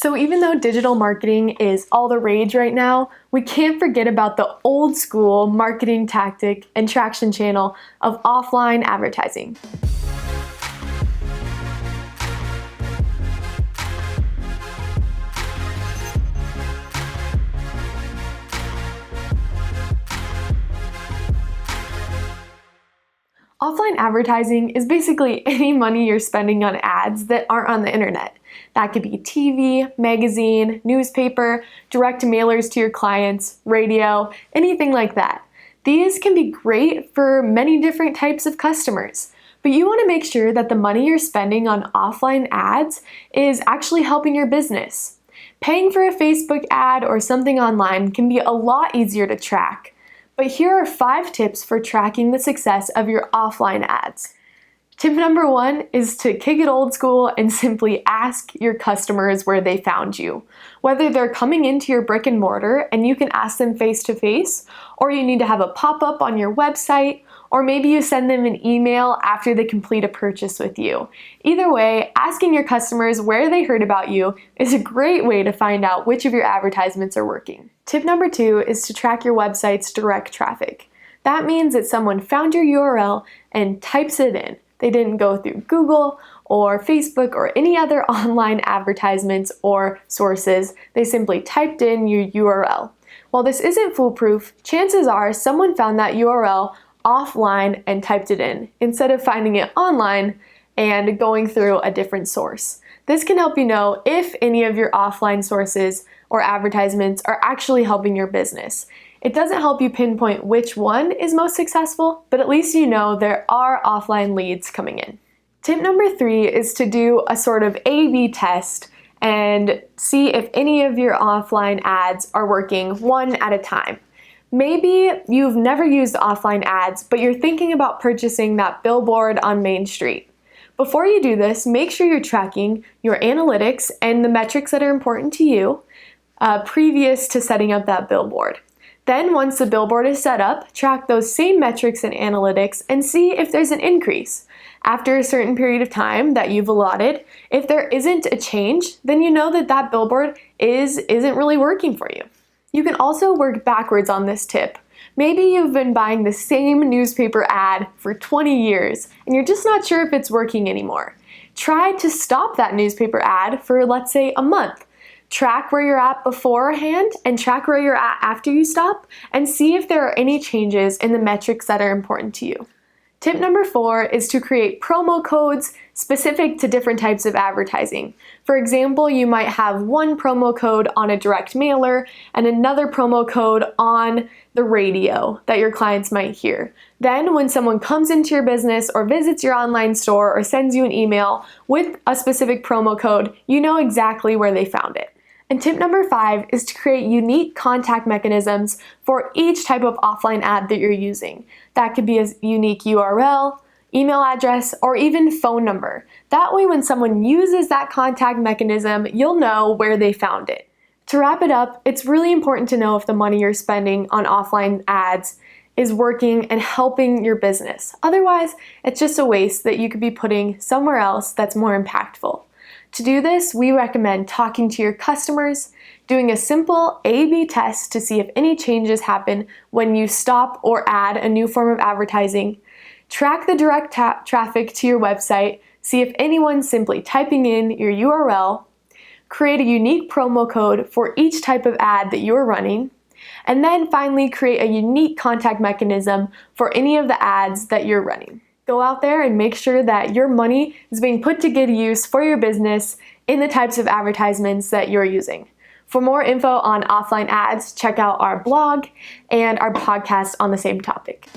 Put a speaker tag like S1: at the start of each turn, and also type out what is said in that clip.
S1: So even though digital marketing is all the rage right now, we can't forget about the old school marketing tactic and traction channel of offline advertising. Offline advertising is basically any money you're spending on ads that aren't on the internet. That could be TV, magazine, newspaper, direct mailers to your clients, radio, anything like that. These can be great for many different types of customers, but you want to make sure that the money you're spending on offline ads is actually helping your business. Paying for a Facebook ad or something online can be a lot easier to track. But here are 5 tips for tracking the success of your offline ads. Tip number 1 is to kick it old school and simply ask your customers where they found you. Whether they're coming into your brick and mortar and you can ask them face to face, or you need to have a pop-up on your website, or maybe you send them an email after they complete a purchase with you. Either way, asking your customers where they heard about you is a great way to find out which of your advertisements are working. Tip number 2 is to track your website's direct traffic. That means that someone found your URL and types it in. They didn't go through Google or Facebook or any other online advertisements or sources. They simply typed in your URL. While this isn't foolproof, chances are someone found that URL offline and typed it in, instead of finding it online and going through a different source. This can help you know if any of your offline sources or advertisements are actually helping your business. It doesn't help you pinpoint which one is most successful, but at least you know there are offline leads coming in. Tip number 3 is to do a sort of A/B test and see if any of your offline ads are working one at a time. Maybe you've never used offline ads, but you're thinking about purchasing that billboard on Main Street. Before you do this, make sure you're tracking your analytics and the metrics that are important to you previous to setting up that billboard. Then once the billboard is set up, track those same metrics and analytics and see if there's an increase. After a certain period of time that you've allotted, if there isn't a change, then you know that that billboard isn't really working for you. You can also work backwards on this tip. Maybe you've been buying the same newspaper ad for 20 years and you're just not sure if it's working anymore. Try to stop that newspaper ad for, let's say, a month. Track where you're at beforehand and track where you're at after you stop and see if there are any changes in the metrics that are important to you. Tip number 4 is to create promo codes specific to different types of advertising. For example, you might have one promo code on a direct mailer and another promo code on the radio that your clients might hear. Then when someone comes into your business or visits your online store or sends you an email with a specific promo code, you know exactly where they found it. And tip number 5 is to create unique contact mechanisms for each type of offline ad that you're using. That could be a unique URL, email address, or even phone number. That way when someone uses that contact mechanism, you'll know where they found it. To wrap it up, it's really important to know if the money you're spending on offline ads is working and helping your business. Otherwise, it's just a waste that you could be putting somewhere else that's more impactful. To do this, we recommend talking to your customers, doing a simple A/B test to see if any changes happen when you stop or add a new form of advertising, track the direct traffic to your website, see if anyone's simply typing in your URL, create a unique promo code for each type of ad that you're running, and then finally create a unique contact mechanism for any of the ads that you're running. Go out there and make sure that your money is being put to good use for your business in the types of advertisements that you're using. For more info on offline ads, check out our blog and our podcast on the same topic.